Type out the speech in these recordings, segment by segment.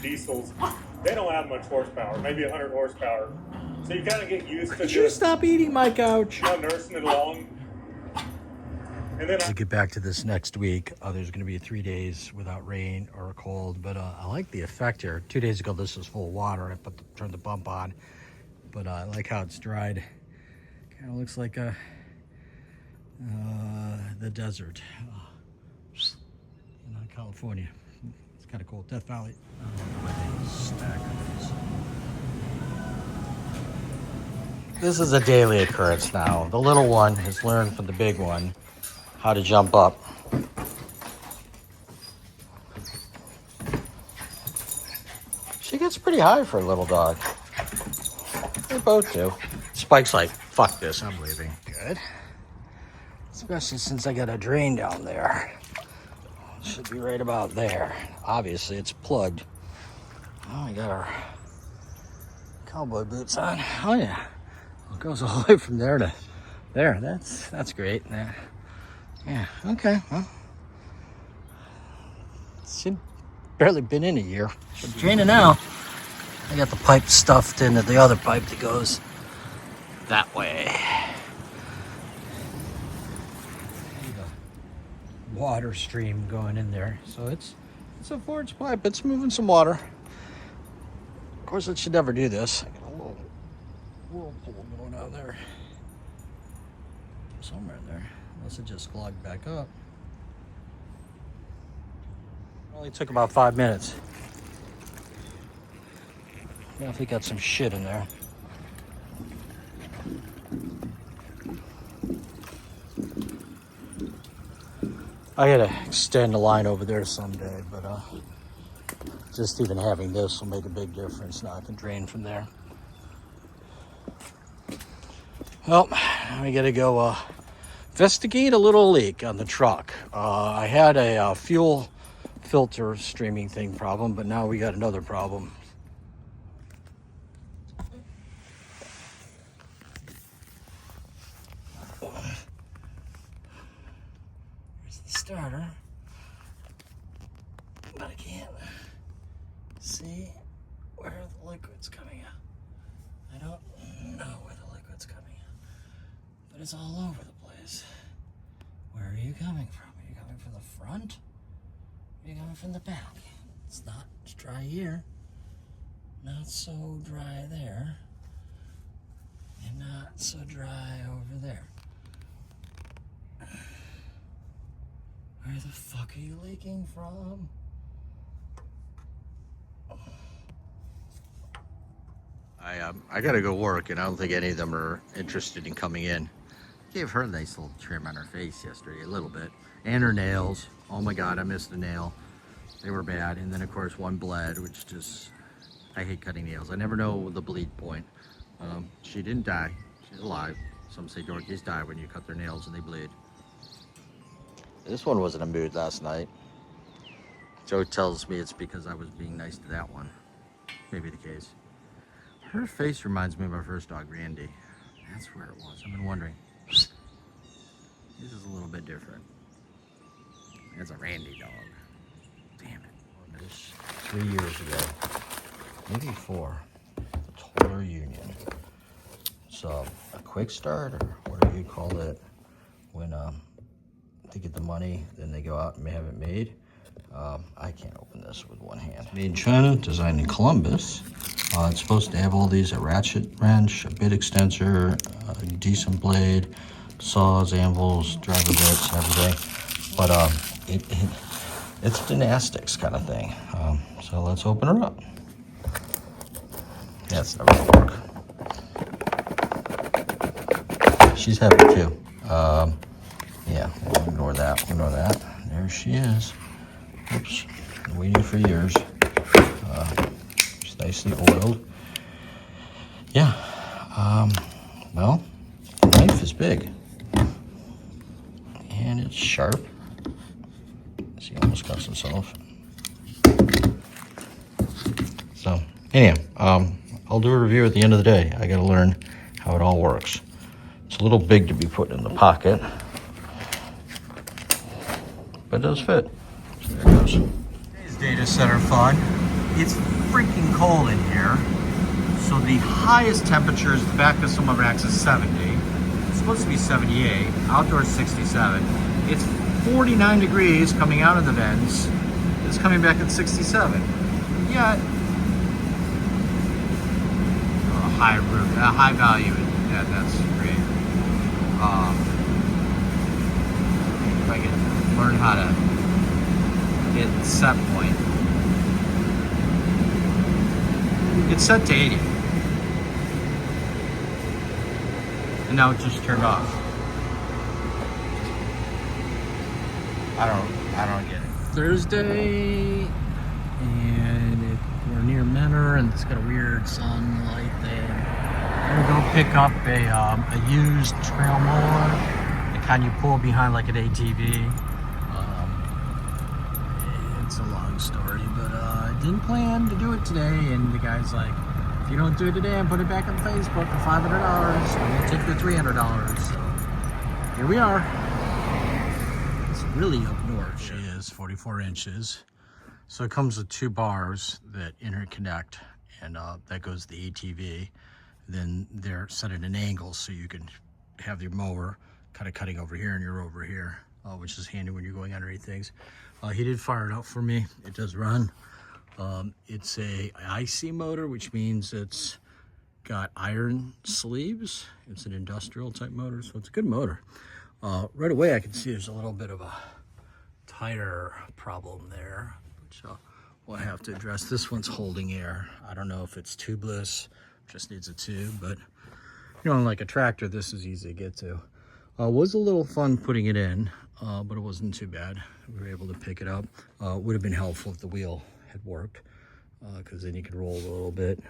Diesels, they don't have much horsepower, maybe 100 horsepower. So you kind of get used to Could you stop eating my couch? Nursing it along. And then we'll get back to this next week. There's going to be 3 days without rain or cold, but I like the effect here. 2 days ago, this was full of water. I turned the pump on, but I like how it's dried. Kind of looks like the desert in California. It's kind of cool. Death Valley. This is a daily occurrence now. The little one has learned from the big one how to jump up. She gets pretty high for a little dog. They both do. Spike's like, fuck this, I'm leaving. Good. Especially since I got a drain down there. Should be right about there. Obviously, it's plugged. Oh, we got our cowboy boots on. Oh, yeah. It goes all the way from there to there. That's great. Yeah, okay. Well, it's barely been in a year. Should be draining now. I got the pipe stuffed into the other pipe that goes that way. Water stream going in there, so it's a forged pipe. It's moving some water. Of course, it should never do this. I got a little whirlpool going on there, somewhere in there, unless it just clogged back up. It only took about 5 minutes. Definitely got some shit in there. I gotta extend the line over there someday, but just even having this will make a big difference. Now I can drain from there. Well, we gotta go investigate a little leak on the truck. I had a fuel filter streaming thing problem, but now we got another problem. Starter, but I can't see where the liquid's coming out. I don't know where the liquid's coming out, but it's all over the place. Where are you coming from? Are you coming from the front? Are you coming from the back? It's not dry here, not so dry there, and not so dry over there. Where the fuck are you leaking from? I gotta go work, and I don't think any of them are interested in coming in. Gave her a nice little trim on her face yesterday, a little bit. And her nails. Oh my God, I missed a nail. They were bad. And then of course one bled, which just, I hate cutting nails. I never know the bleed point. She didn't die, she's alive. Some say dorkies die when you cut their nails and they bleed. This one was in a mood last night. Joe tells me it's because I was being nice to that one. Maybe the case. Her face reminds me of our first dog, Randy. That's where it was. I've been wondering. This is a little bit different. It's a Randy dog. Damn it. This 3 years ago, maybe 4, the Toller Union. So a quick start, or whatever you call it, when they get the money, then they go out and have it made. I can't open this with one hand. Made in China, designed in Columbus. It's supposed to have all these: a ratchet wrench, a bit extensor, a decent blade, saws, anvils, driver bits, everything. But it's gymnastics kind of thing. So let's open her up. That's never gonna work. She's heavy too. Yeah, we'll ignore that. Ignore that. There she is. Oops, waiting for years. She's nicely oiled. Yeah. Well, the knife is big, and it's sharp. She almost cuts himself. So, anyhow, I'll do a review at the end of the day. I gotta learn how it all works. It's a little big to be put in the pocket, but it does fit. So there it goes. Today's data center fun. It's freaking cold in here. So the highest temperatures, the back of some of racks is 70. It's supposed to be 78. Outdoors 67. It's 49 degrees coming out of the vents. It's coming back at 67. Yeah. High value. Yeah, that's great. If I can learn how to hit set point. It's set to 80. And now it just turned off. I don't get it. Thursday, and we're near Menor, and it's got a weird sunlight thing. I'm gonna go pick up a used trail mower, the kind you pull behind like an ATV. It's a long story, but I didn't plan to do it today, and the guy's like, if you don't do it today and put it back on Facebook for $500, I'm gonna take the $300. So here we are. It's really up north. She is 44 inches. So it comes with two bars that interconnect, and that goes to the ATV. Then they're set at an angle so you can have your mower kind of cutting over here and you're over here, which is handy when you're going underneath things. He did fire it up for me. It does run. It's a IC motor, which means it's got iron sleeves. It's an industrial type motor, so it's a good motor. Right away I can see there's a little bit of a tire problem there, which we'll have to address. This one's holding air. I don't know if it's tubeless, just needs a tube, but you know, like a tractor, this is easy to get to. Was a little fun putting it in, but it wasn't too bad. We were able to pick it up. Would have been helpful if the wheel had worked, because then you could roll a little bit.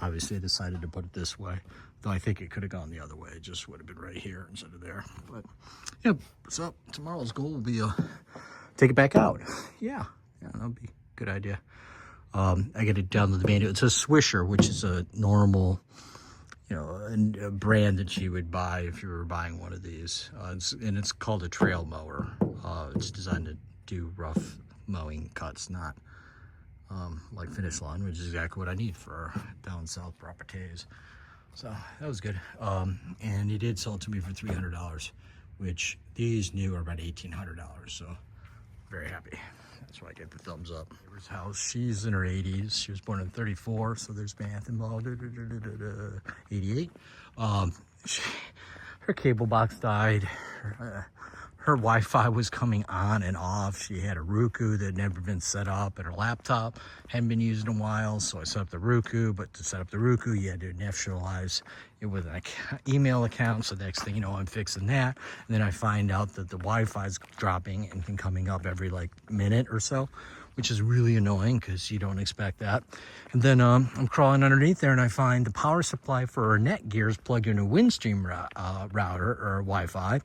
Obviously I decided to put it this way, though I think it could have gone the other way. It just would have been right here instead of there. But yeah, so tomorrow's goal will be take it back out. Yeah, that'll be a good idea. I got to download the manual. It's a Swisher, which is a normal, you know, a brand that you would buy if you were buying one of these. And it's called a trail mower. It's designed to do rough mowing cuts, not like Finish Line, which is exactly what I need for down south properties. So that was good. And he did sell it to me for $300, which these new are about $1,800. So very happy. That's why I get the thumbs up. Neighbor's house. She's in her 80s. She was born in 34, so there's math involved. 88. Her cable box died. Her Wi-Fi was coming on and off. She had a Roku that had never been set up, and her laptop hadn't been used in a while, so I set up the Roku. But to set up the Roku, you had to initialize it with an email account. So the next thing you know, I'm fixing that. And then I find out that the Wi-Fi is dropping and coming up every like minute or so, which is really annoying because you don't expect that. And then I'm crawling underneath there, and I find the power supply for her Netgear is plugged into a Windstream router or Wi-Fi.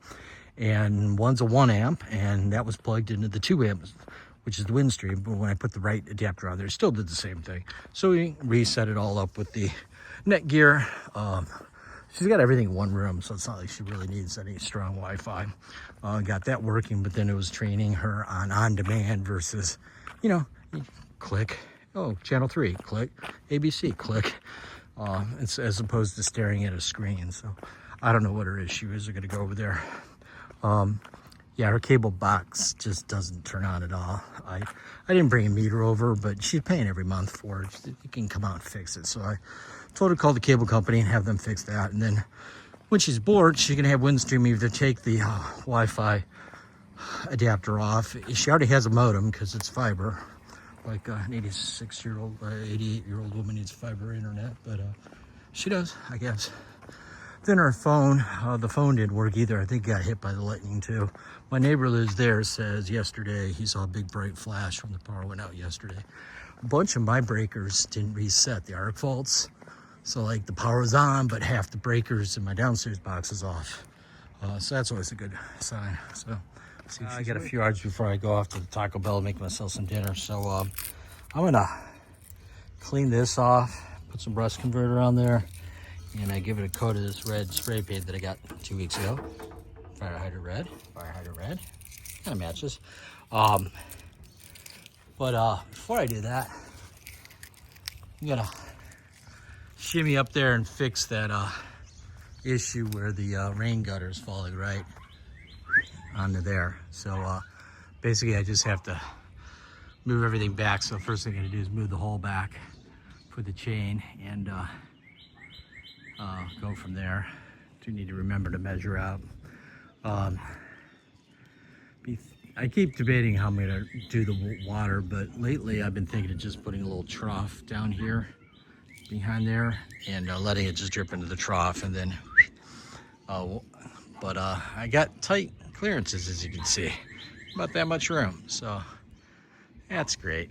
And one's a 1 amp, and that was plugged into the 2 amps, which is the Windstream. But when I put the right adapter on there, it still did the same thing. So we reset it all up with the Netgear. She's got everything in one room, so it's not like she really needs any strong Wi-Fi. Got that working, but then it was training her on demand versus, you know, you click, oh, channel 3, click, ABC, click, as opposed to staring at a screen. So I don't know what her issue is. We're going to go over there. Yeah, her cable box just doesn't turn on at all. I didn't bring a meter over, but she's paying every month for it. You can come out and fix it. So I told her to call the cable company and have them fix that. And then when she's bored, she can have Windstream either take the Wi-Fi adapter off. She already has a modem because it's fiber. Like an 88-year-old woman needs fiber internet, but she does, I guess. Then her phone, the phone didn't work either. I think it got hit by the lightning too. My neighbor lives there, says yesterday he saw a big bright flash when the power went out yesterday. A bunch of my breakers didn't reset, the arc faults. So like the power was on, but half the breakers in my downstairs box is off. So that's always a good sign. So I got a few hours before I go off to the Taco Bell to make myself some dinner. So I'm gonna clean this off, put some rust converter on there, and I give it a coat of this red spray paint that I got 2 weeks ago. Fire hydrant red, kind of matches. But before I do that, I'm gonna shimmy up there and fix that issue where the rain gutter is falling right onto there. So basically I just have to move everything back. So first thing I'm gonna do is move the hole back, put the chain, and go from there. Do need to remember to measure out. I keep debating how I'm gonna do the water, but lately I've been thinking of just putting a little trough down here behind there and letting it just drip into the trough, and then but I got tight clearances, as you can see, about that much room, so that's great.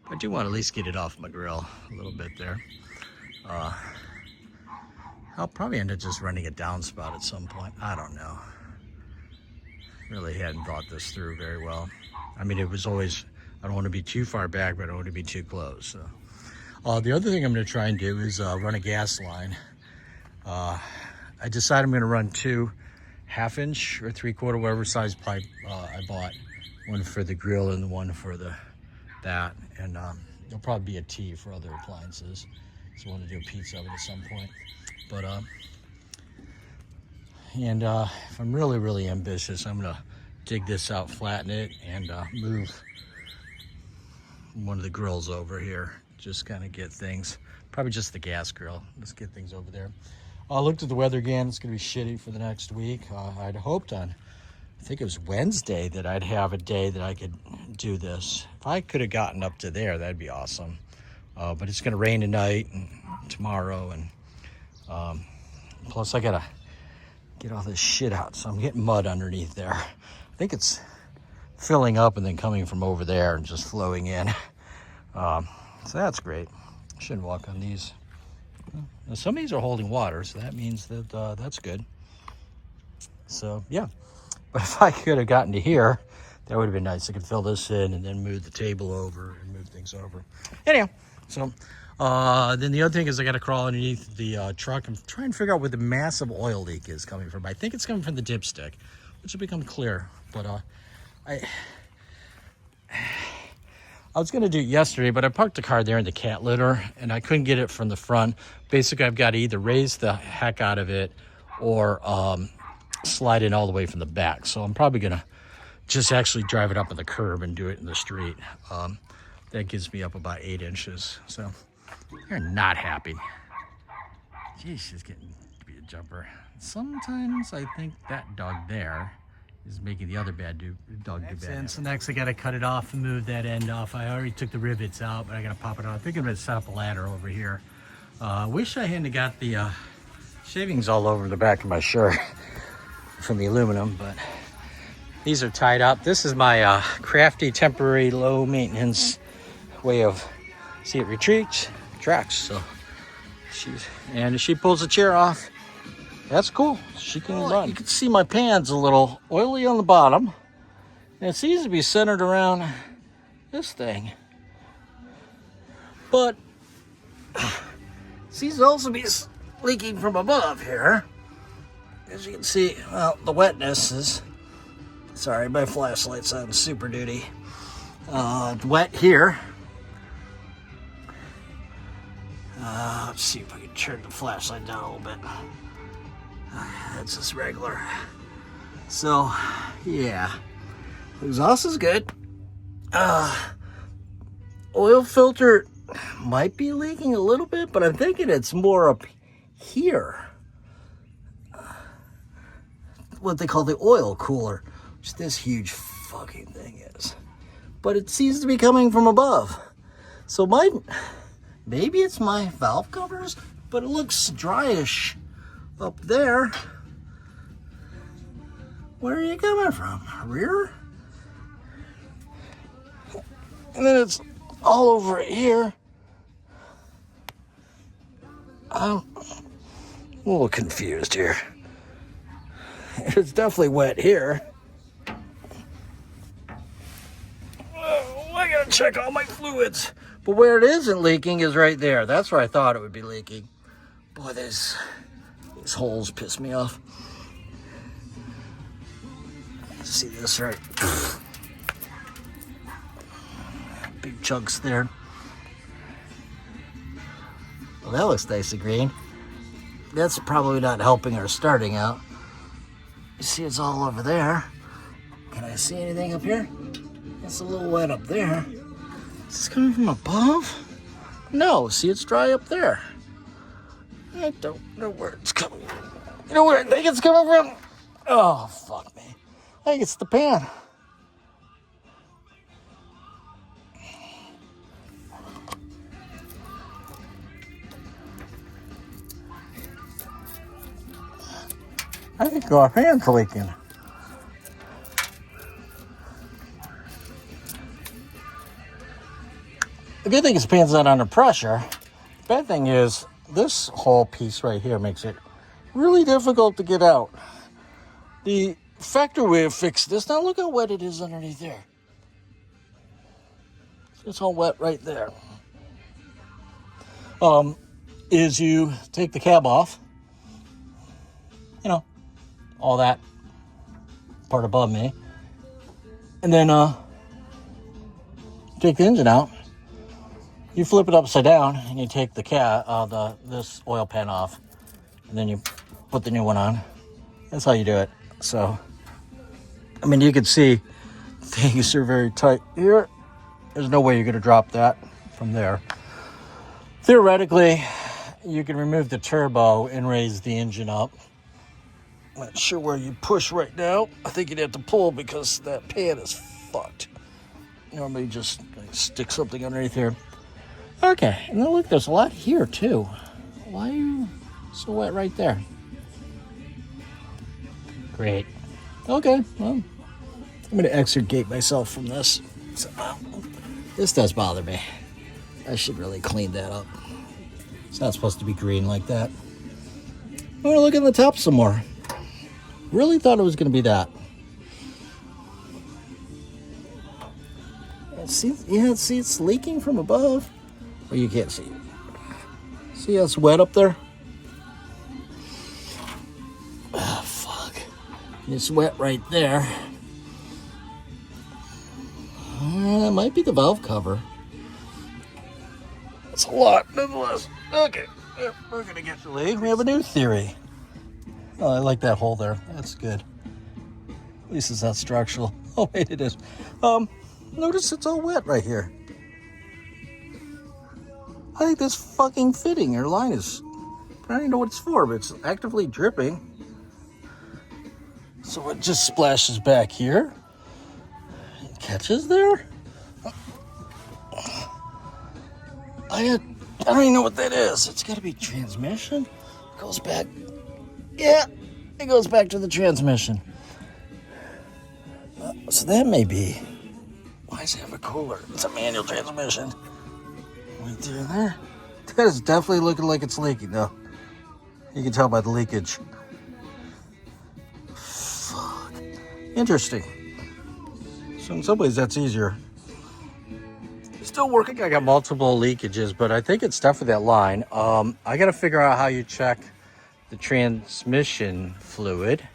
But I do want to at least get it off my grill a little bit there. I'll probably end up just running a downspout at some point. I don't know. Really hadn't thought this through very well. I mean, it was always, I don't want to be too far back, but I don't want to be too close. So the other thing I'm going to try and do is run a gas line. I decided I'm going to run 2 1/2-inch or 3/4, whatever size pipe I bought. One for the grill and the one for that. And there'll probably be a T for other appliances. So I want to do a pizza oven at some point. But if I'm really, really ambitious, I'm gonna dig this out, flatten it, and move one of the grills over here. Just kind of get things, probably just the gas grill. Let's get things over there. I looked at the weather again. It's gonna be shitty for the next week. I'd hoped on, I think it was Wednesday, that I'd have a day that I could do this. If I could have gotten up to there, that'd be awesome. But it's gonna rain tonight and tomorrow, and plus I gotta get all this shit out, so I'm getting mud underneath there. I think it's filling up and then coming from over there and just flowing in. So that's great. I shouldn't walk on these. Now, some of these are holding water, so that means that that's good. So yeah, but if I could have gotten to here, that would have been nice. I could fill this in and then move the table over and move things over. Anyhow, so then the other thing is I got to crawl underneath the truck and try and figure out where the massive oil leak is coming from. I think it's coming from the dipstick, which will become clear. But I was going to do it yesterday, but I parked the car there in the cat litter, and I couldn't get it from the front. Basically, I've got to either raise the heck out of it or slide in all the way from the back. So I'm probably going to just actually drive it up on the curb and do it in the street. That gives me up about 8 inches. So you're not happy. Geez, she's getting to be a jumper. Sometimes I think that dog there is making the other dog do bad. So next I got to cut it off and move that end off. I already took the rivets out, but I got to pop it on. I think I'm going to set up a ladder over here. Wish I hadn't got the shavings all over the back of my shirt from the aluminum, but these are tied up. This is my crafty, temporary, low maintenance way of, see, it retreats, tracks. So if she pulls the chair off, that's cool. She can run. You can see my pan's a little oily on the bottom, and it seems to be centered around this thing, but it seems to also be leaking from above here. As you can see, well, the wetness is, sorry, my flashlight's on super duty. It's wet here. Let's see if I can turn the flashlight down a little bit. That's just regular. So, yeah. Exhaust is good. Oil filter might be leaking a little bit, but I'm thinking it's more up here. What they call the oil cooler, which this huge fucking thing is. But it seems to be coming from above. So maybe it's my valve covers, but it looks dryish up there. Where are you coming from? Rear? And then it's all over here. I'm a little confused here. It's definitely wet here. Oh, I gotta check all my fluids. But where it isn't leaking is right there. That's where I thought it would be leaking. Boy, these holes piss me off. See this right? Big chunks there. Well, that looks nice and green. That's probably not helping our starting out. You see it's all over there. Can I see anything up here? It's a little wet up there. Is this coming from above? No, see it's dry up there. I don't know where it's coming from. You know where I think it's coming from? Oh, fuck me. I think it's the pan. I think our pan's leaking. The good thing is the pan's not under pressure. The bad thing is this whole piece right here makes it really difficult to get out. The factory way to fix this, now look how wet it is underneath there. It's all wet right there. Is you take the cab off, you know, all that part above me, and then take the engine out. You flip it upside down and you take the this oil pan off, and then you put the new one on. That's how you do it. So, I mean, you can see things are very tight here. There's no way you're going to drop that from there. Theoretically, you can remove the turbo and raise the engine up. I'm not sure where you push right now. I think you'd have to pull because that pan is fucked. Normally just stick something underneath here. Okay, and then look, there's a lot here too. Why are you so wet right there? Great. Okay, well, I'm going to extricate myself from this. So, this does bother me. I should really clean that up. It's not supposed to be green like that. I'm going to look at the top some more. Really thought it was going to be that. See, it's leaking from above. Well, you can't see it. See how it's wet up there? Oh, fuck. It's wet right there. That might be the valve cover. That's a lot, nonetheless. Okay, we're gonna get to leave. We have a new theory. Oh, I like that hole there. That's good. At least it's not structural. Oh, wait, it is. Notice it's all wet right here. I think this fucking fitting or line is, I don't even know what it's for, but it's actively dripping. So it just splashes back here. It catches there. I don't even know what that is. It's got to be transmission. It goes back. Yeah, it goes back to the transmission. So that may be. Why does it have a cooler? It's a manual transmission. Right there. That is definitely looking like it's leaking, though. You can tell by the leakage. Fuck. Interesting. So in some ways, that's easier. Still working. I got multiple leakages, but I think it's definitely that line. I got to figure out how you check the transmission fluid,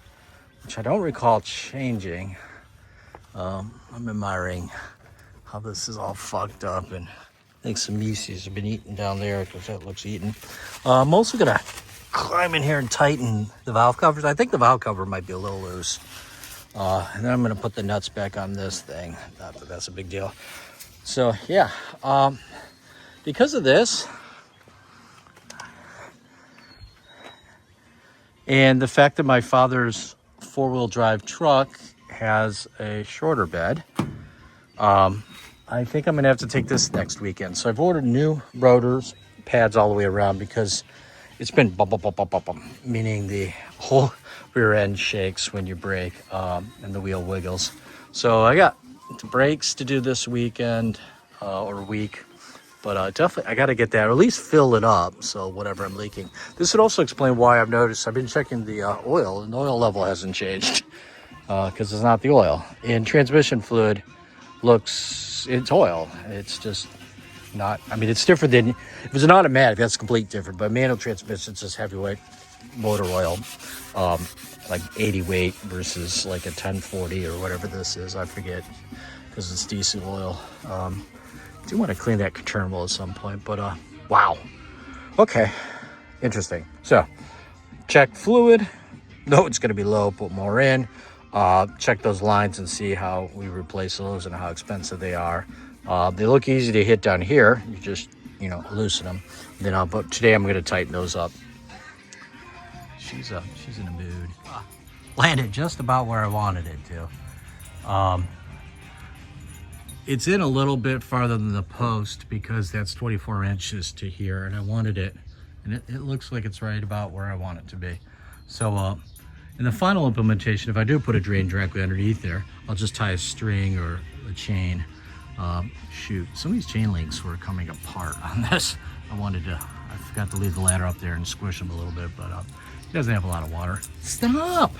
which I don't recall changing. I'm admiring how this is all fucked up, and I think some Mises have been eaten down there because that looks eaten. I'm also gonna climb in here and tighten the valve covers. I think the valve cover might be a little loose. And then I'm going to put the nuts back on this thing. Not that that's a big deal. So yeah, because of this, and the fact that my father's four-wheel drive truck has a shorter bed, I think I'm gonna have to take this next weekend. So I've ordered new rotors, pads all the way around because it's been bum, bum, bum, bum, bum, bum, meaning the whole rear end shakes when you brake, and the wheel wiggles. So I got the brakes to do this weekend or week. But definitely, I got to get that, or at least fill it up, so whatever I'm leaking. This would also explain why I've noticed, I've been checking the oil, and the oil level hasn't changed, because it's not the oil. And transmission fluid it's oil. It's just not, I mean, it's different than, if it's an automatic, that's completely different. But manual transmission is just heavyweight motor oil, like 80 weight versus like a 1040 or whatever this is, I forget, because it's diesel oil. I do want to clean that terminal at some point, but wow. Okay, interesting. So, check fluid. No, it's going to be low, put more in. Check those lines and see how we replace those and how expensive they are. They look easy to hit down here. You just, loosen them. Then but today I'm going to tighten those up. She's in a mood. Landed just about where I wanted it to. It's in a little bit farther than the post because that's 24 inches to here, and I wanted it, and it looks like it's right about where I want it to be. So in the final implementation, if I do put a drain directly underneath there, I'll just tie a string or a chain. Shoot, some of these chain links were coming apart on this. I forgot to leave the ladder up there and squish them a little bit, but it doesn't have a lot of water. Stop!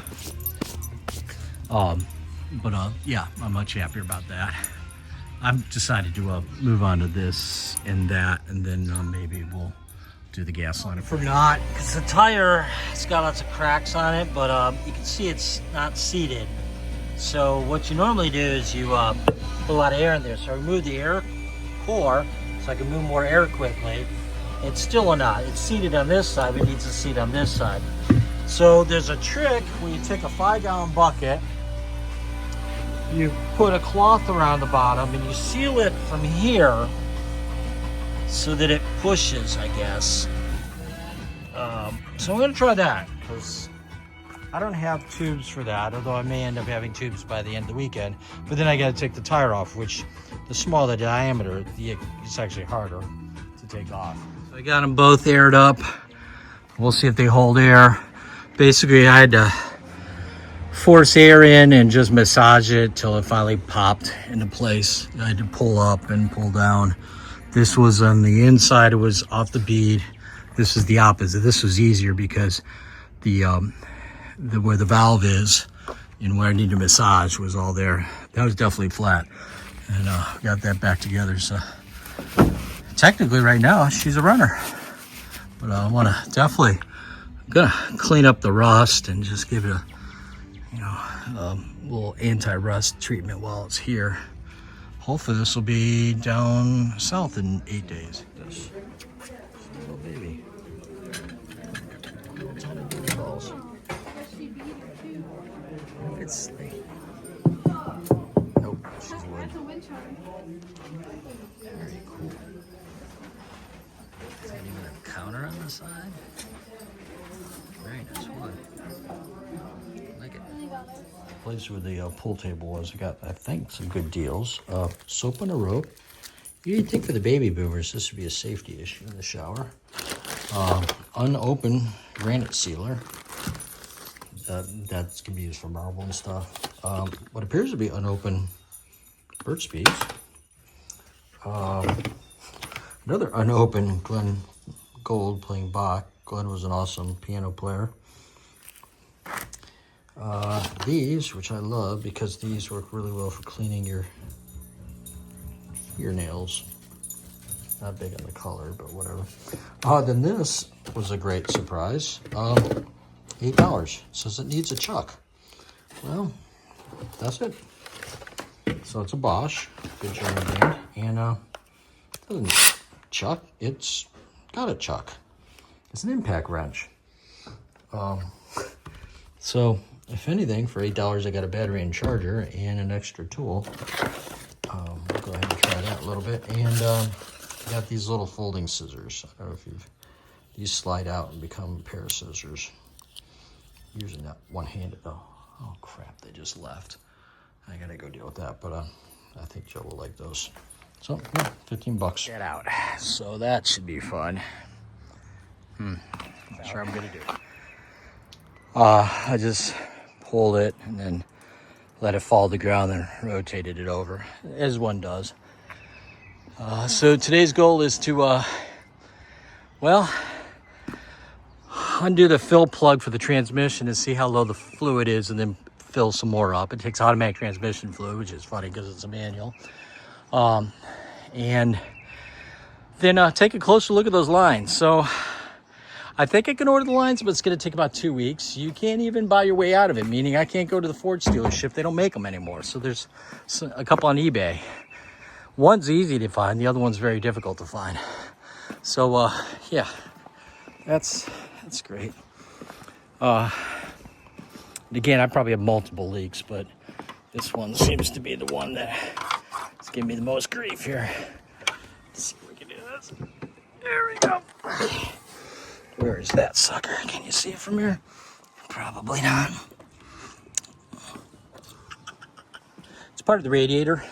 Yeah, I'm much happier about that. I've decided to move on to this and that, and then maybe we'll do the gas line. For not, because the tire has got lots of cracks on it, but you can see it's not seated. So what you normally do is you put a lot of air in there. So I remove the air core so I can move more air quickly. It's still not. It's seated on this side, but it needs a seat on this side. So there's a trick where you take a 5-gallon bucket, you put a cloth around the bottom and you seal it from here so that it pushes, I guess. So I'm gonna try that because I don't have tubes for that, although I may end up having tubes by the end of the weekend. But then I gotta take the tire off, which the smaller the diameter, it's actually harder to take off. So I got them both aired up. We'll see if they hold air. Basically, I had to force air in and just massage it till it finally popped into place. I had to pull up and pull down. This was on the inside, it was off the bead. This is the opposite. This was easier because the where the valve is and where I need to massage was all there. That was definitely flat. And got that back together. So technically right now she's a runner. But I wanna definitely, I'm gonna clean up the rust and just give it a little anti-rust treatment while it's here. Hopefully this will be down south in 8 days. This little baby. Balls. It's nope, she's wood. Very cool. Is that even a counter on the side? Very nice wood. Like it. Place where the pool table was, I got, I think, some good deals. Soap on a rope. You'd think for the baby boomers this would be a safety issue in the shower. Unopened granite sealer. That's gonna be used for marble and stuff. What appears to be unopened birch piece. Another unopened Glenn Gould playing Bach. Glenn was an awesome piano player. These, which I love because these work really well for cleaning your nails. Not big on the color, but whatever. Then this was a great surprise. $8. Says it needs a chuck. Well, that's it. So it's a Bosch, good German brand, and it doesn't chuck. It's got a chuck. It's an impact wrench. So if anything, for $8, I got a battery and charger and an extra tool. We'll go ahead and try that a little bit. And I got these little folding scissors. I don't know if these slide out and become a pair of scissors. Usually not one-handed though. Oh crap, they just left. I gotta go deal with that, but I think Joe will like those. So, yeah, 15 bucks. Get out. So that should be fun. Not sure I'm gonna do. I just pulled it and then let it fall to the ground and rotated it over, as one does. So today's goal is to, well, undo the fill plug for the transmission and see how low the fluid is and then fill some more up. It takes automatic transmission fluid, which is funny because it's a manual. And then take a closer look at those lines. So I think I can order the lines, but it's going to take about 2 weeks. You can't even buy your way out of it, meaning I can't go to the Ford dealership. They don't make them anymore. So there's a couple on eBay. One's easy to find. The other one's very difficult to find. So, yeah, that's great. Again, I probably have multiple leaks, but this one seems to be the one that is giving me the most grief here. Let's see if we can do this. There we go. Where is that sucker? Can you see it from here? Probably not. It's part of the radiator.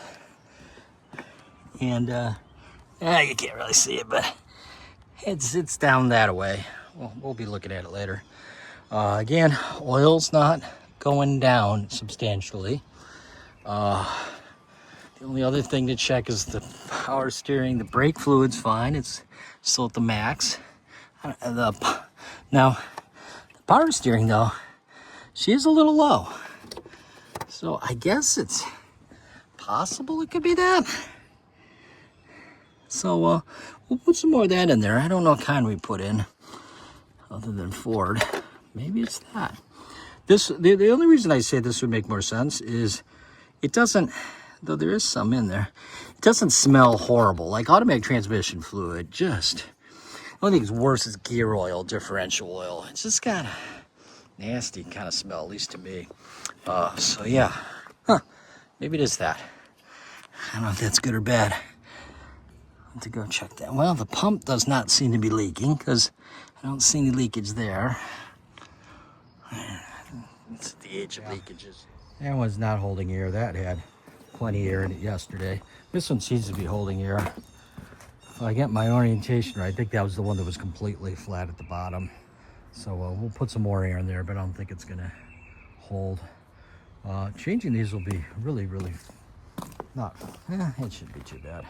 And, you can't really see it, but it's down that way. We'll be looking at it later. Again, oil's not going down substantially. The only other thing to check is the power steering. The brake fluid's fine. It's still at the max. Now, the power steering, though, she is a little low. So I guess it's possible it could be that. So we'll put some more of that in there. I don't know what kind we put in other than Ford. Maybe it's that. The only reason I say this would make more sense is it doesn't, though there is some in there, it doesn't smell horrible. Like automatic transmission fluid, just, the only thing that's worse is gear oil, differential oil. It's just got a nasty kind of smell, at least to me. So yeah, maybe it is that. I don't know if that's good or bad. I'll have to go check that. Well, the pump does not seem to be leaking because I don't see any leakage there. It's the age of leakages. That one's not holding air. That had plenty of air in it yesterday. This one seems to be holding air. If I get my orientation right, I think that was the one that was completely flat at the bottom. So we'll put some more air in there, but I don't think it's gonna hold. Changing these will be really, really not, it shouldn't be too bad.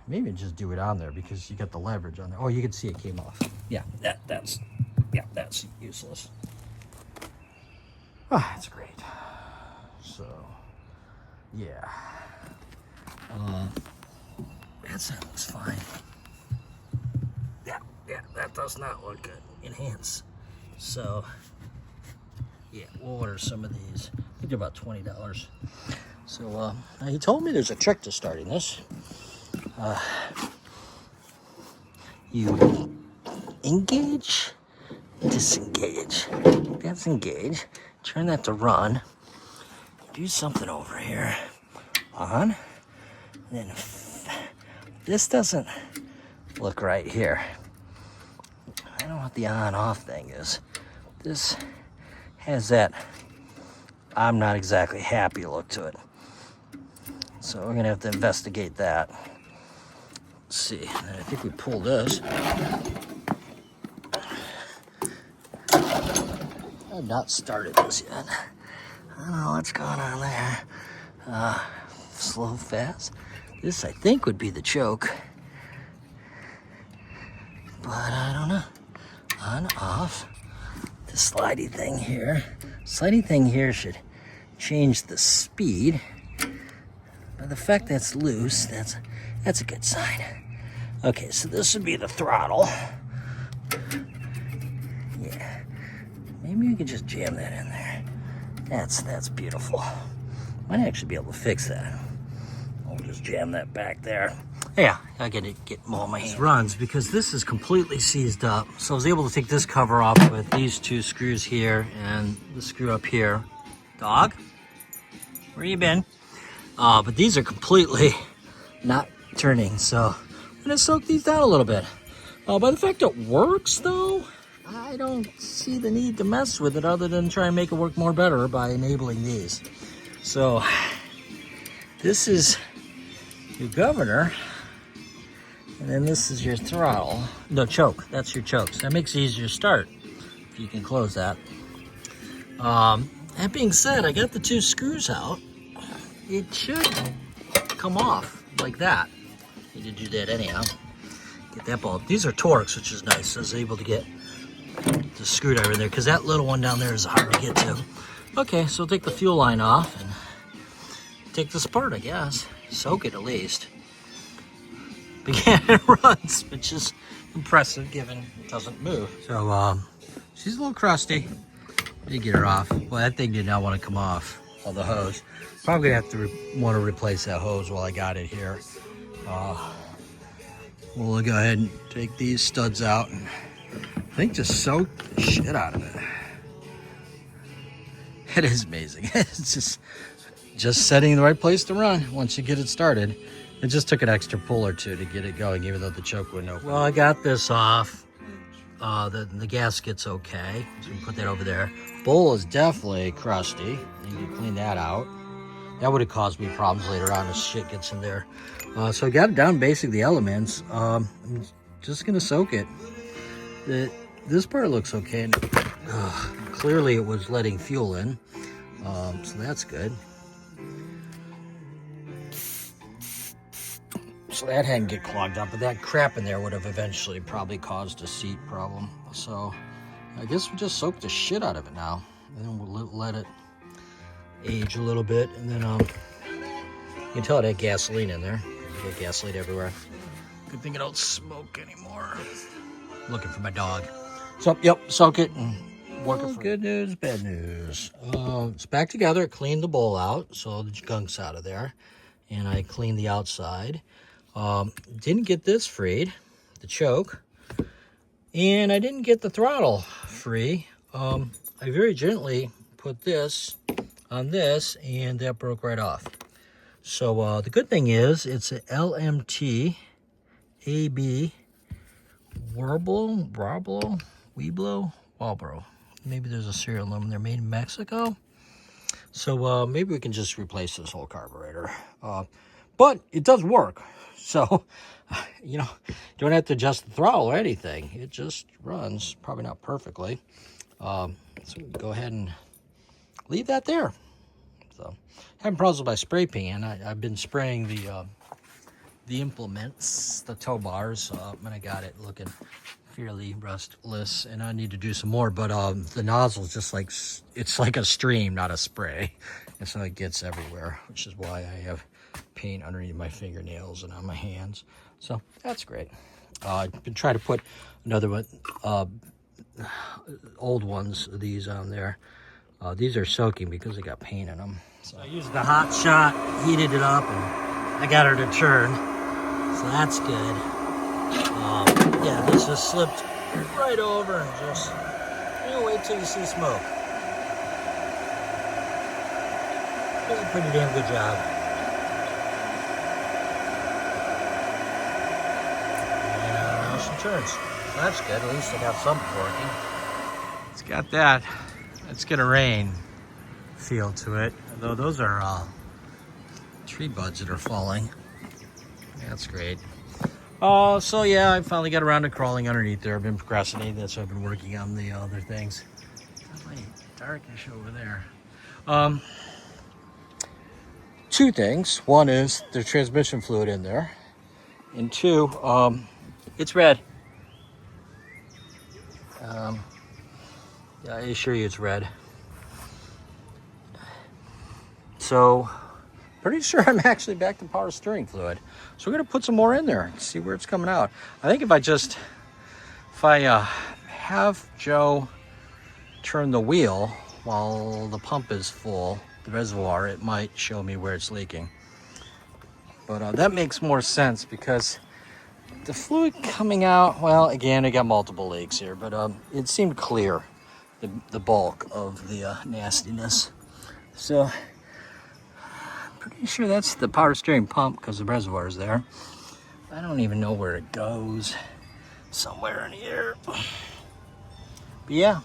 Maybe just do it on there because you got the leverage on there. Oh, you can see it came off. Yeah, that's useless. Ah, that's great. So, yeah. That sounds fine. Yeah, that does not look good. Enhance. So, yeah, we'll order some of these. I think they're about $20. So, now he told me there's a trick to starting this. You engage, disengage. That's engage. Turn that to run. Do something over here. On. Then this doesn't look right here. I don't know what the on-off thing is. This has that I'm not exactly happy look to it. So we're gonna have to investigate that. Let's see, I think we pull this. I've not started this yet. I don't know what's going on there. Slow, fast. This, I think, would be the choke. But I don't know. On, off. The slidey thing here. Slidey thing here should change the speed. But the fact that it's loose, that's a good sign. Okay, so this would be the throttle. Yeah. Maybe we could just jam that in there. That's beautiful. Might actually be able to fix that. I'll just jam that back there. Yeah, I gotta get them all in my hands. Runs because this is completely seized up. So I was able to take this cover off with these two screws here and the screw up here. Dog, where you been? But these are completely not turning, so I'm gonna soak these down a little bit. By the fact it works though, I don't see the need to mess with it other than try and make it work more better by enabling these. So this is your governor, and then this is your throttle. No, choke, that's your chokes. That makes it easier to start if you can close that. That being said, I got the two screws out. It should come off like that. Need to do that anyhow. Get that ball. These are Torx, which is nice. I was able to get the screwdriver in there because that little one down there is hard to get to. Okay, so take the fuel line off and take this apart, I guess. Soak it at least. Again, it runs, which is impressive given it doesn't move. So she's a little crusty. You get her off. Well, that thing did not want to come off of the hose. Probably gonna have to want to replace that hose while I got it here. We'll go ahead and take these studs out and I think just soak the shit out of it. It is amazing. It's just setting in the right place to run once you get it started. It just took an extra pull or two to get it going, even though the choke wouldn't open. Well, I got this off. The gasket's okay, so we can put that over there. Bowl is definitely crusty. You need to clean that out. That would have caused me problems later on as shit gets in there. So I got down basically the elements. I'm just gonna soak it. This part looks okay. And, clearly it was letting fuel in, so that's good. So that hadn't get clogged up, but that crap in there would have eventually probably caused a seat problem. So I guess we just soak the shit out of it now, and then we'll let it age a little bit, and then you can tell it had gasoline in there. You get gasoline everywhere. Good thing I don't smoke anymore. Looking for my dog. So yep, soak it and work it. Good news, bad news. It's back together. I cleaned the bowl out, so the gunk's out of there, and I cleaned the outside. Didn't get this freed, the choke, and I didn't get the throttle free. I very gently put this on this, and that broke right off. So the good thing is it's a LMT AB Weiblo. Maybe there's a serial number. They're made in Mexico. So maybe we can just replace this whole carburetor. But it does work. So, you know, don't have to adjust the throttle or anything. It just runs, probably not perfectly. So we can go ahead and leave that there. So, having problems with my spray pan. I've been spraying the implements, the tow bars, and I got it looking fairly rustless, and I need to do some more. But the nozzle is just like, it's like a stream, not a spray, and so it gets everywhere, which is why I have paint underneath my fingernails and on my hands. So that's great. I've been trying to put another one, old ones, these on there. These are soaking because they got paint in them. So I used the hot shot, heated it up, and I got her to turn. So that's good. Yeah, this just slipped right over and just, you know, wait till you see smoke. Does a pretty damn good job. And now she turns. So that's good. At least I got something working. It's got that. It's gonna rain feel to it. Although those are tree buds that are falling. That's great. So yeah, I finally got around to crawling underneath there. I've been procrastinating. That's why I've been working on the other things. It's darkish over there. Two things. One is there's transmission fluid in there, and two, it's red. Yeah, I assure you it's red. So, pretty sure I'm actually back to power steering fluid. So we're gonna put some more in there and see where it's coming out. I think if I have Joe turn the wheel while the pump is full, the reservoir, it might show me where it's leaking. But that makes more sense because the fluid coming out, well, again, I got multiple leaks here, but it seemed clear, the bulk of the nastiness. So, pretty sure that's the power steering pump because the reservoir is there. I don't even know where it goes. Somewhere in here. But yeah,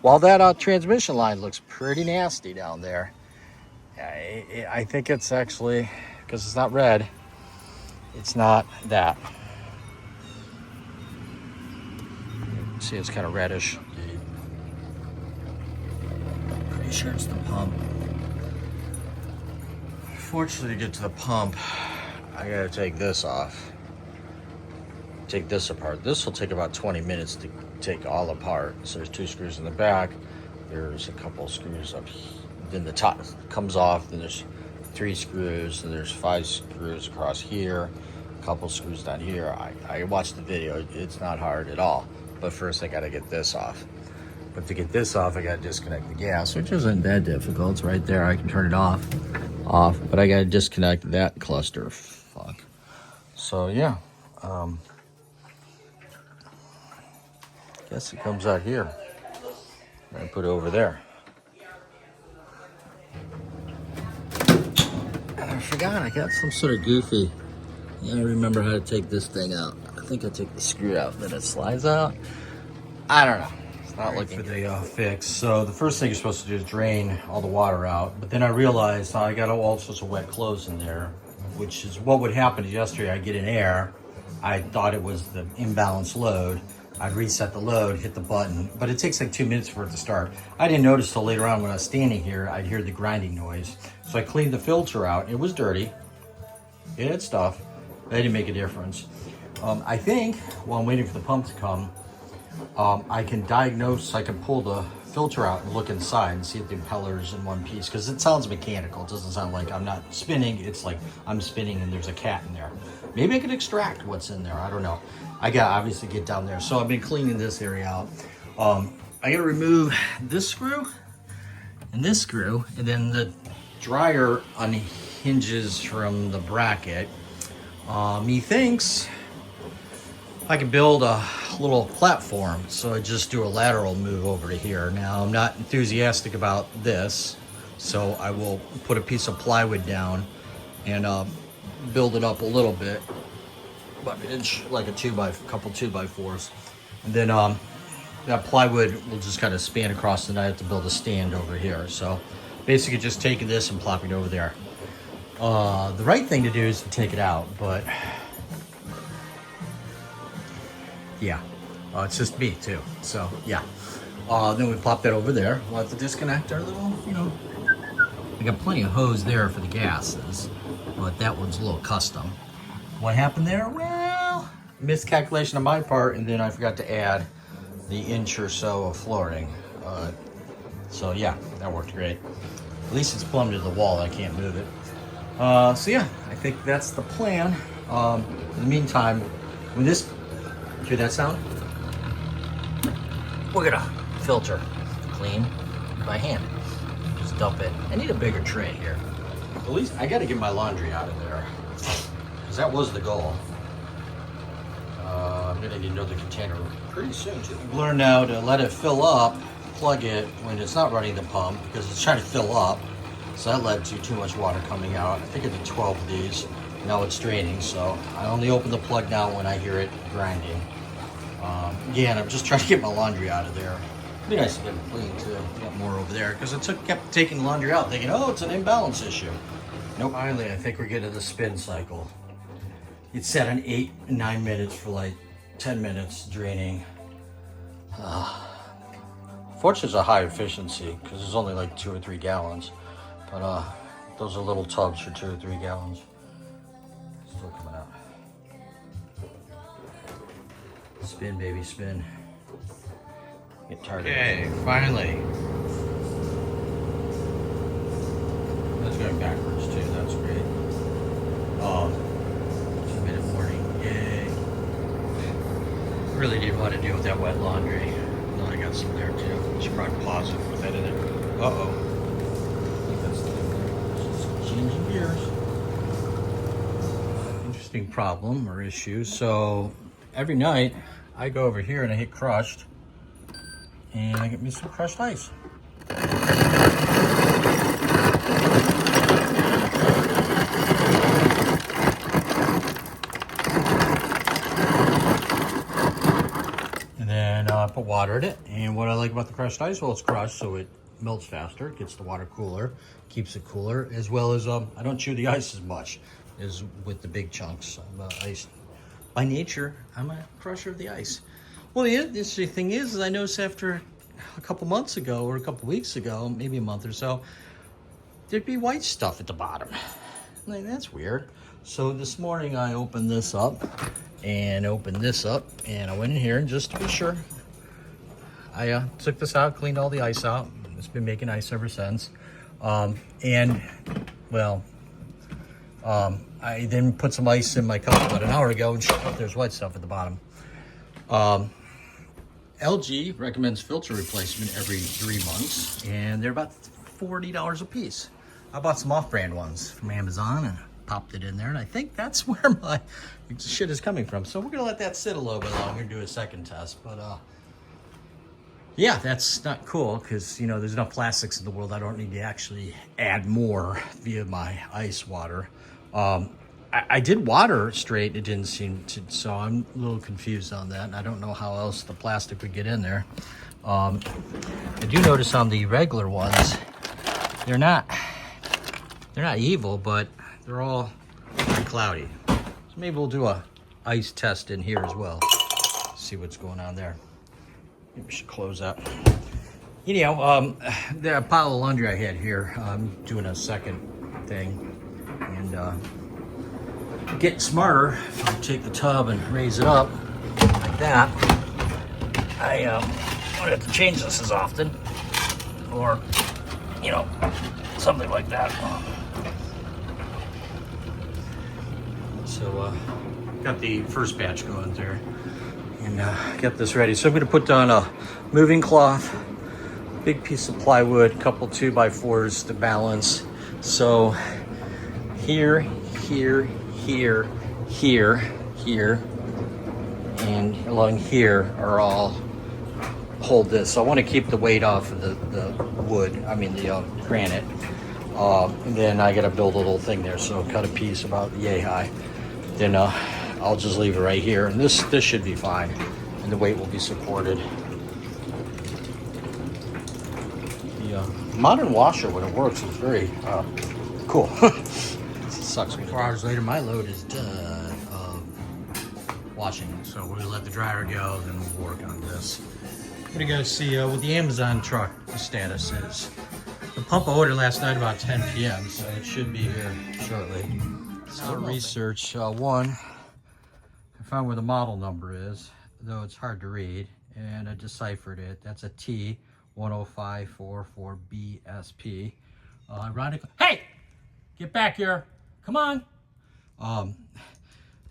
while that transmission line looks pretty nasty down there, I think it's actually, because it's not red, it's not that. See, it's kind of reddish. Pretty sure it's the pump. Fortunately, to get to the pump, I gotta take this off. Take this apart. This will take about 20 minutes to take all apart. So there's 2 screws in the back. There's a couple screws up here. Then the top comes off. Then there's 3 screws. And there's 5 screws across here. A couple screws down here. I watched the video. It's not hard at all. But first I gotta get this off. But to get this off, I gotta disconnect the gas, which isn't that difficult. It's right there. I can turn it off. But I gotta disconnect that cluster. Fuck. So yeah. Guess it comes out here. I put it over there. And I forgot I got some sort of goofy. Yeah, I remember how to take this thing out. I think I take the screw out, then it slides out. I don't know. It's not looking for the fix. So the first thing you're supposed to do is drain all the water out. But then I realized I got all sorts of wet clothes in there, which is what would happen yesterday. I get in air. I thought it was the imbalanced load. I'd reset the load, hit the button, but it takes like 2 minutes for it to start. I didn't notice till later on when I was standing here, I'd hear the grinding noise. So I cleaned the filter out. It was dirty. It had stuff. That didn't make a difference. I think while I'm waiting for the pump to come, I can pull the filter out and look inside and see if the impeller's in one piece, because it sounds mechanical. It doesn't sound like I'm not spinning. It's like I'm spinning and there's a cat in there. Maybe I could extract what's in there. I don't know. I gotta obviously get down there. So I've been cleaning this area out. I gotta remove this screw and this screw, and then the dryer unhinges from the bracket. Methinks I can build a little platform, so I just do a lateral move over to here. Now, I'm not enthusiastic about this, so I will put a piece of plywood down and build it up a little bit, about an inch, like a couple 2x4s, and then that plywood will just kind of span across, and I have to build a stand over here. So basically just taking this and plopping it over there. The right thing to do is to take it out, but yeah, it's just me too. So yeah, then we plop that over there. We'll have to disconnect our little, we got plenty of hose there for the gases, but that one's a little custom. What happened there? Well, miscalculation on my part, and then I forgot to add the inch or so of flooring. So yeah, that worked great. At least it's plumbed to the wall. I can't move it. So yeah, I think that's the plan. In the meantime, when this, hear that sound? We're gonna filter clean by hand. Just dump it. I need a bigger tray here. At least I gotta get my laundry out of there, because that was the goal. I'm gonna need another container pretty soon too. I've learned now to let it fill up, plug it when it's not running the pump, because it's trying to fill up. So that led to too much water coming out. I think I did 12 of these. Now it's draining, so I only open the plug now when I hear it grinding. Again, I'm just trying to get my laundry out of there. It'd be nice to get it clean too. Get more over there, because I kept taking the laundry out thinking, oh, it's an imbalance issue. Nope. Finally, I think we're getting to the spin cycle. It's set on 8-9 minutes for like 10 minutes draining. Fortunately, it's a high efficiency because it's only like 2 or 3 gallons. But those are little tubs for 2 or 3 gallons. Still coming out. Spin, baby, spin. Get tired of it. Okay, finally. That's going backwards too. That's great. 2-minute warning. Yay. Really didn't want to deal with that wet laundry. No, I got some there too. Should probably pause it, put that in there. Uh-oh. Changing gears. crusting problem or issue. So every night I go over here and I hit crushed, and I get me some crushed ice. And then I put water in it. And what I like about the crushed ice, well, it's crushed, so it melts faster, gets the water cooler, keeps it cooler, as well as I don't chew the ice as much as with the big chunks. Ice. By nature, I'm a crusher of the ice. Well, the interesting thing is I noticed after a couple months ago or a couple weeks ago, maybe a month or so, there'd be white stuff at the bottom. I'm like, that's weird. So this morning I opened this up and opened this up, and I went in here and just to be sure, I took this out, cleaned all the ice out. It's been making ice ever since. I then put some ice in my cup about an hour ago, and sure enough, there's white stuff at the bottom. LG recommends filter replacement every 3 months, and they're about $40 a piece. I bought some off-brand ones from Amazon and popped it in there, and I think that's where my shit is coming from. So we're gonna let that sit a little bit longer and do a second test. But yeah, that's not cool because, you know, there's enough plastics in the world. I don't need to actually add more via my ice water. I did water straight. It didn't seem to, so I'm a little confused on that. And I don't know how else the plastic would get in there. I do notice on the regular ones, they're not evil, but they're all very cloudy. So maybe we'll do a ice test in here as well. See what's going on there. Maybe we should close that. You know, the pile of laundry I had here, I'm doing a second thing. And getting smarter. If I take the tub and raise it up like that, I don't have to change this as often. Or, you know, something like that. So, got the first batch going there. And get this ready. So I'm going to put down a moving cloth, big piece of plywood, a couple 2x4s to balance. So here, here, here, here, here, and along here are all hold this. So I want to keep the weight off of the wood, I mean the granite. And then I got to build a little thing there. So cut a piece about yay high. Then I'll just leave it right here, and this should be fine, and the weight will be supported. The modern washer, when it works, is very cool. It sucks. 4 hours later, my load is done washing, so we're gonna let the dryer go, then we'll work on this. I'm gonna go see what the Amazon truck status is. The pump I ordered last night about 10 p.m., so it should be here shortly. So research one. I found where the model number is, though it's hard to read, and I deciphered it. That's a T10544BSP. Ironically, hey, get back here! Come on.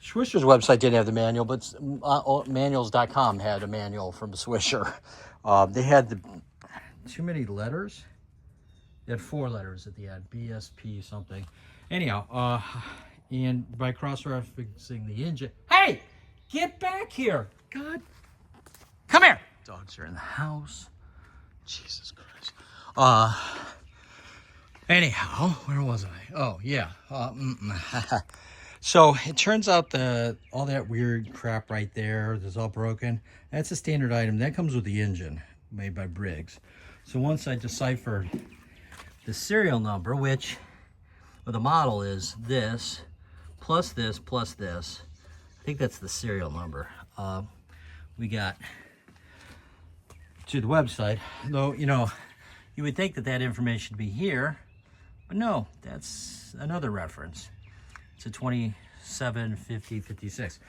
Swisher's website didn't have the manual, but manuals.com had a manual from Swisher. They had too many letters. They had 4 letters at the end, BSP something. Anyhow, and by cross-referencing the engine, hey, get back here! God, come here! Dogs are in the house. Jesus Christ. Anyhow, where was I? Oh yeah. So it turns out all that weird crap right there that's all broken, that's a standard item that comes with the engine made by Briggs. So once I deciphered the serial number, which the model is this plus this plus this, I think that's the serial number. We got to the website, though, you know, you would think that information would be here, but no, that's another reference. It's a 275056.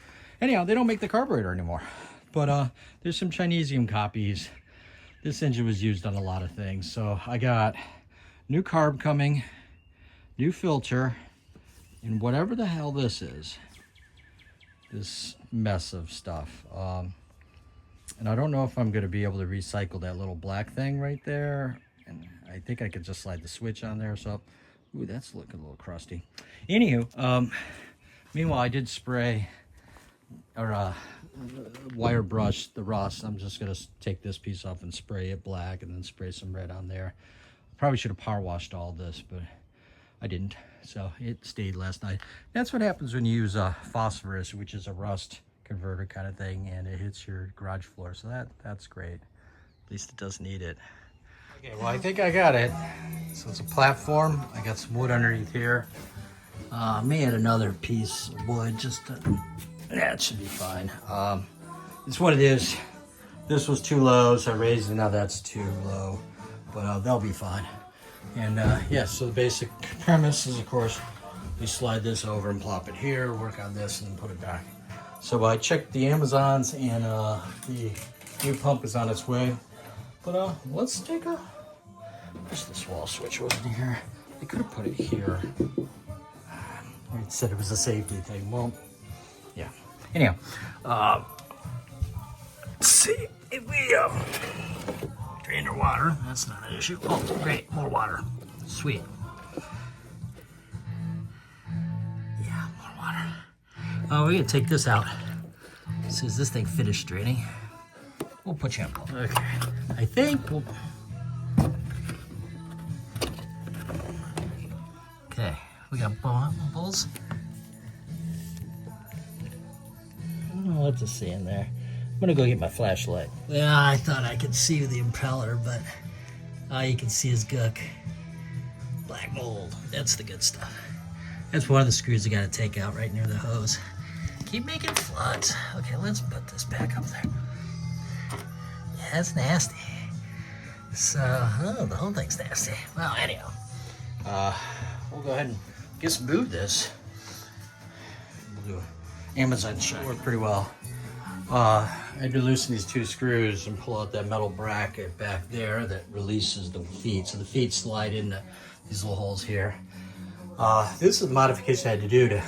Anyhow, they don't make the carburetor anymore, but there's some Chinesium copies. This engine was used on a lot of things, so I got new carb coming, new filter, and whatever the hell this is, this mess of stuff. And I don't know if I'm going to be able to recycle that little black thing right there. And I think I could just slide the switch on there. So, ooh, that's looking a little crusty. Anywho, Meanwhile, I did spray or wire brush the rust. I'm just gonna take this piece off and spray it black, and then spray some red on there. Probably should have power washed all this, but I didn't, so it stayed last night. That's what happens when you use phosphorus, which is a rust converter kind of thing, and it hits your garage floor. So that's great. At least it doesn't need it. Okay, well, I think I got it. So it's a platform. I got some wood underneath here. May add another piece of wood, that should be fine. It's what it is. This was too low, so I raised it. Now that's too low, but they'll be fine. And yeah, so the basic premise is, of course, we slide this over and plop it here, work on this, and then put it back. So I checked the Amazons, and the new pump is on its way. But let's take a... Where's this wall switch over here? They could have put it here. It said it was a safety thing. Well, yeah. Anyhow, let's see if we drain our water. That's not an issue. Oh, great, more water. Sweet. Yeah, more water. Oh, we're gonna take this out. As soon as this thing finished draining, we'll put you on hold. Okay. I think we'll. Okay, we got bubbles. I don't know what to see in there. I'm gonna go get my flashlight. Yeah, I thought I could see the impeller, but all you can see is gook. Black mold. That's the good stuff. That's one of the screws you gotta take out right near the hose. Keep making floods. Okay, let's put this back up there. Yeah, that's nasty. So, the whole thing's nasty. Well, anyhow, we'll go ahead and just move this. We'll do Amazon shot. Worked pretty well. I had to loosen these two screws and pull out that metal bracket back there that releases the feet. So the feet slide into these little holes here. This is a modification I had to do to,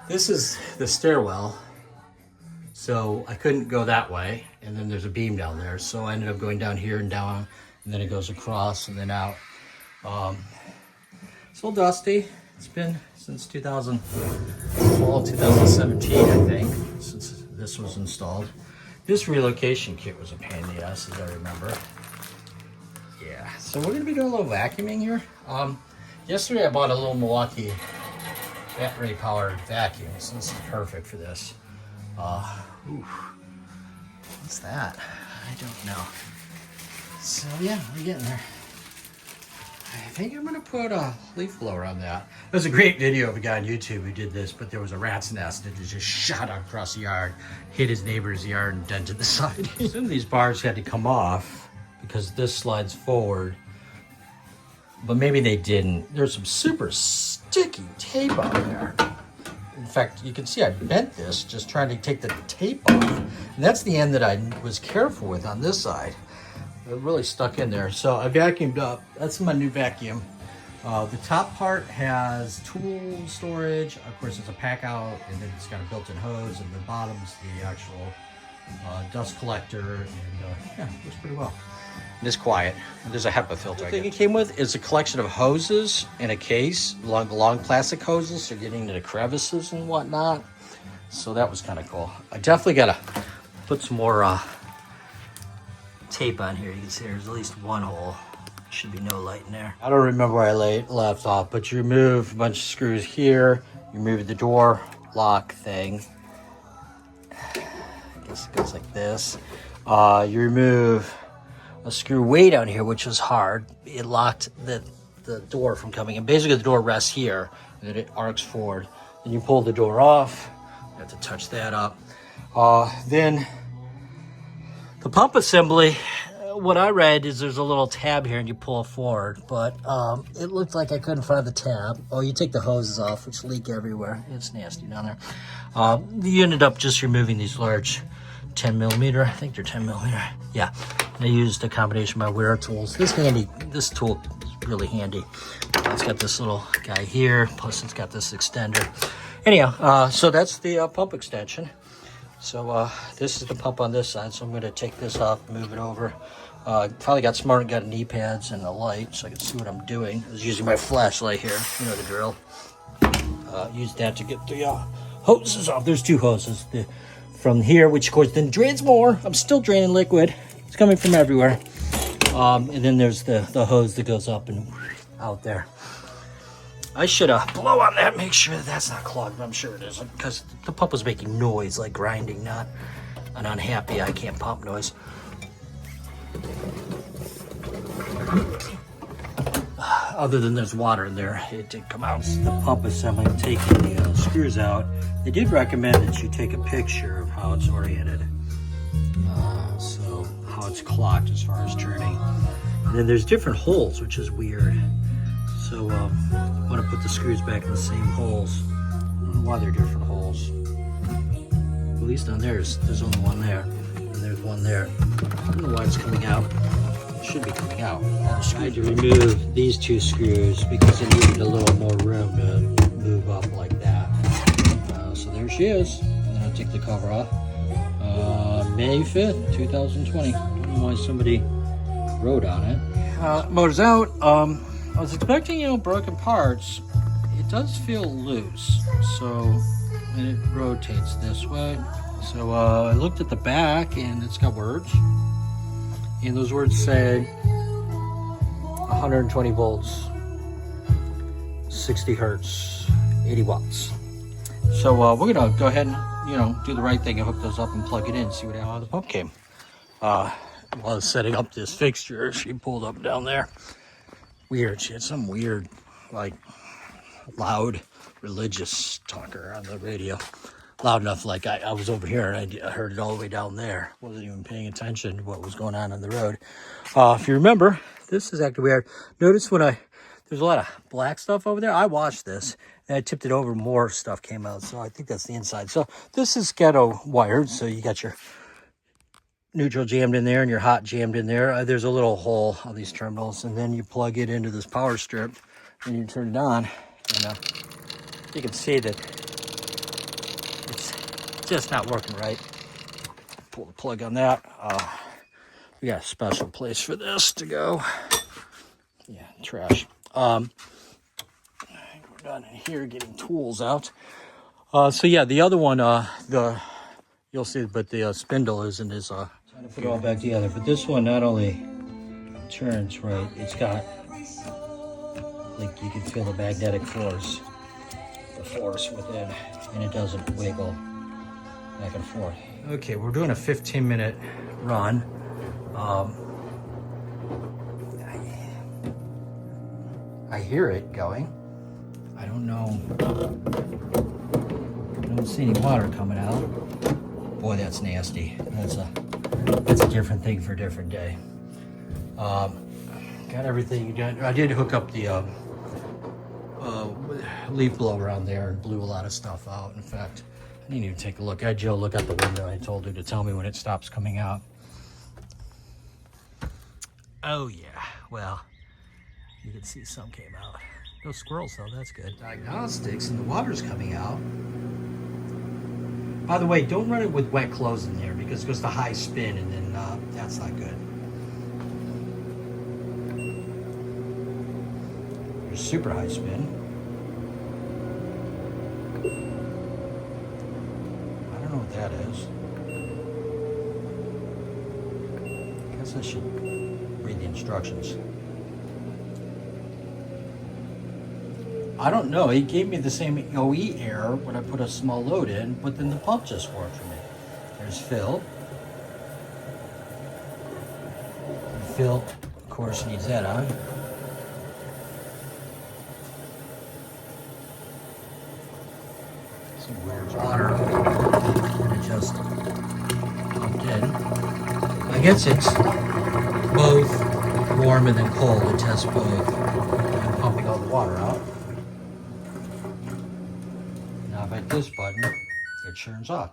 this is the stairwell. So I couldn't go that way. And then there's a beam down there. So I ended up going down here and down, and then it goes across and then out. It's a little dusty. It's been since 2017, I think, since this was installed. This relocation kit was a pain in the ass, as I remember. Yeah, so we're gonna be doing a little vacuuming here. Yesterday I bought a little Milwaukee battery powered vacuum, so this is perfect for this. What's that? I don't know. So yeah, we're getting there. I think I'm gonna put a leaf blower on that. There's a great video of a guy on YouTube who did this, but there was a rat's nest that just shot out across the yard, hit his neighbor's yard, and dented the side. Some of these bars had to come off because this slides forward, but maybe they didn't. There's some super sticky tape on there. In fact, you can see I bent this just trying to take the tape off. And that's the end that I was careful with on this side. It really stuck in there. So I vacuumed up. That's my new vacuum. The top part has tool storage. Of course, it's a pack out, and then it's got a built-in hose, and the bottom's the actual dust collector, and yeah, it works pretty well. And it's quiet. There's a HEPA filter. The thing it came with is a collection of hoses in a case, long plastic hoses, so getting into the crevices and whatnot. So that was kind of cool. I definitely gotta put some more tape on here. You can see there's at least one hole. Should be no light in there. I don't remember where I left off, but you remove a bunch of screws here. You remove the door lock thing. I guess it goes like this. You remove a screw way down here, which was hard. It locked the door from coming in. Basically, the door rests here, and then it arcs forward. Then you pull the door off. You have to touch that up. Then the pump assembly, what I read is there's a little tab here and you pull it forward, but it looked like I couldn't find the tab. Oh, you take the hoses off, which leak everywhere. It's nasty down there. You ended up just removing these large 10 millimeter. I think they're 10 millimeter. Yeah, I used a combination of my wear tools. This tool is really handy. It's got this little guy here, plus it's got this extender. Anyhow, so that's the pump extension. So this is the pump on this side, so I'm going to take this off, move it over. Probably got smart and got knee pads and a light so I can see what I'm doing. I was using my flashlight here, you know the drill. Use that to get the hoses off. There's 2 hoses. From here, which of course then drains more. I'm still draining liquid. It's coming from everywhere. And then there's the hose that goes up and out there. I should blow on that, make sure that that's not clogged, but I'm sure it isn't, because the pump was making noise, like grinding, not an unhappy I can't pump noise. Other than there's water in there, it did come out. The pump assembly, taking the screws out. They did recommend that you take a picture of how it's oriented. So how it's clocked as far as turning. And then there's different holes, which is weird. So I want to put the screws back in the same holes. I don't know why they're different holes. At least on theirs, there's only one there. And there's one there. I don't know why it's coming out. It should be coming out. I tried to remove these 2 screws because it needed a little more room to move up like that. So there she is. And then I'll take the cover off. May 5th, 2020. I don't know why somebody wrote on it. Motor's out. I was expecting, broken parts. It does feel loose. So, and it rotates this way. So I looked at the back and it's got words. And those words said 120 volts, 60 hertz, 80 watts. So we're gonna go ahead and, do the right thing and hook those up and plug it in, see what happens. The pump came. While I was setting up this fixture, she pulled up down there. Weird, she had some weird, like, loud religious talker on the radio. Loud enough, like I was over here and I heard it all the way down there. Wasn't even paying attention to what was going on the road. If you remember, this is acting weird. Notice when there's a lot of black stuff over there. I washed this and I tipped it over, more stuff came out. So I think that's the inside. So this is ghetto wired. So you got your neutral jammed in there and your hot jammed in there. There's a little hole on these terminals, and then you plug it into this power strip and you turn it on, and you can see that it's just not working right. Pull the plug on that. We got a special place for this to go. Yeah, trash. We're done in here getting tools out. So yeah, the other one, you'll see, but the spindle isn't as trying to put it all back together. But this one not only turns right, it's got, like, you can feel the magnetic force, the force within, and it doesn't wiggle back and forth. Okay, we're doing a 15-minute run. I hear it going. I don't know. I don't see any water coming out. Boy, that's nasty. That's a different thing for a different day. Got everything done. I did hook up the leaf blower on there and blew a lot of stuff out. In fact, I didn't even take a look. I had Joe look out the window. I told her to tell me when it stops coming out. Oh yeah, well, you can see some came out. No squirrels though, that's good. Diagnostics, and the water's coming out. By the way, don't run it with wet clothes in there because it goes to high spin, and then that's not good. There's super high spin. I don't know what that is. I guess I should read the instructions. I don't know. He gave me the same OE error when I put a small load in, but then the pump just worked for me. There's Phil. And Phil, of course, needs that on. Some weird water. It just pumped in. I guess it's both warm and then cold. It tests both. I'm pumping all the water out. Now if I hit this button, it turns off.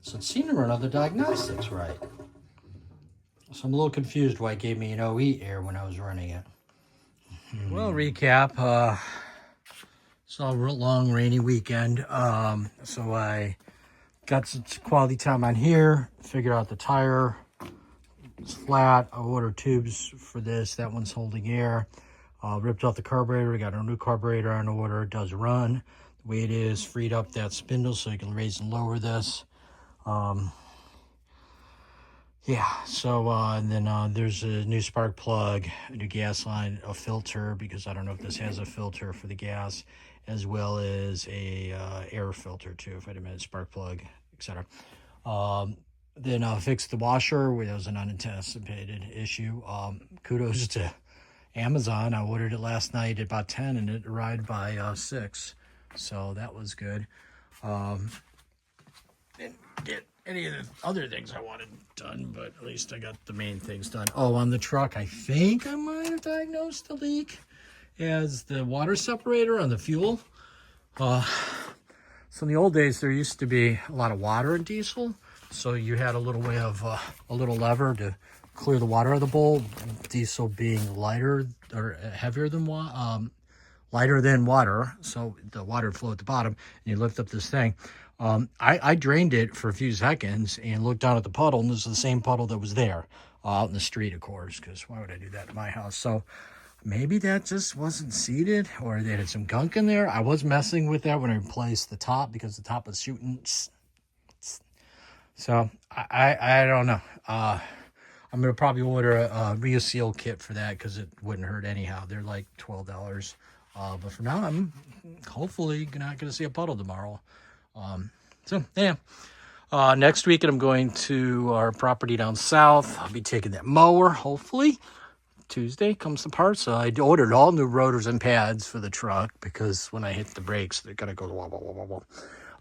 So it seemed to run all the diagnostics right. So I'm a little confused why it gave me an OE error when I was running it. Well, recap. It's a real long rainy weekend. So I got some quality time on here, figured out the tire. It's flat. I ordered tubes for this. That one's holding air. Ripped off the carburetor. Got a new carburetor on order. It does run. the way it is, freed up that spindle so you can raise and lower this. Yeah, so and then there's a new spark plug, a new gas line, a filter, because I don't know if this has a filter for the gas, as well as a air filter too, if I didn't spark plug, etc. Then fixed the washer, which was an unanticipated issue. Kudos to Amazon. I ordered it last night at about 10 and it arrived by 6. So that was good. Didn't get any of the other things I wanted done, but at least I got the main things done. Oh, on the truck, I think I might have diagnosed the leak as the water separator on the fuel. So in the old days, there used to be a lot of water in diesel. So you had a little way of a little lever to clear the water out of the bowl. Diesel being lighter or heavier than lighter than water, so the water would flow at the bottom, and you lift up this thing. I drained it for a few seconds and looked down at the puddle, and this is the same puddle that was there out in the street, of course, because why would I do that in my house? So maybe that just wasn't seated, or they had some gunk in there. I was messing with that when I replaced the top because the top was shooting. So I don't know. I'm going to probably order a reseal kit for that because it wouldn't hurt anyhow. They're like $12. But for now, I'm hopefully not going to see a puddle tomorrow. So, yeah. Next week, I'm going to our property down south. I'll be taking that mower, hopefully. Tuesday comes the part. So I ordered all new rotors and pads for the truck because when I hit the brakes, they're going to go wah, wah, wah, wah,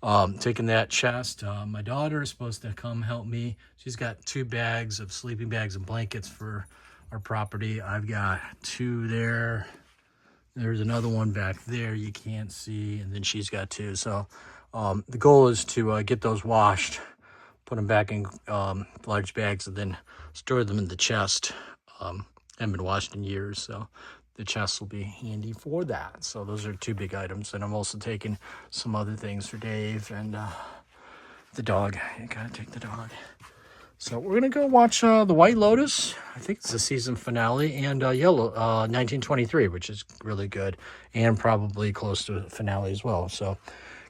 wah. Taking that chest. My daughter is supposed to come help me. She's got 2 bags of sleeping bags and blankets for our property. I've got 2 there. There's another one back there you can't see, and then she's got 2. So the goal is to get those washed, put them back in large bags, and then store them in the chest. Haven't been washed in years, so the chest will be handy for that. So those are 2 big items. And I'm also taking some other things for Dave and the dog. You gotta take the dog. So we're going to go watch The White Lotus. I think it's the season finale. And Yellow 1923, which is really good. And probably close to finale as well. So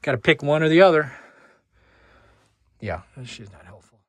got to pick one or the other. Yeah, she's not helpful.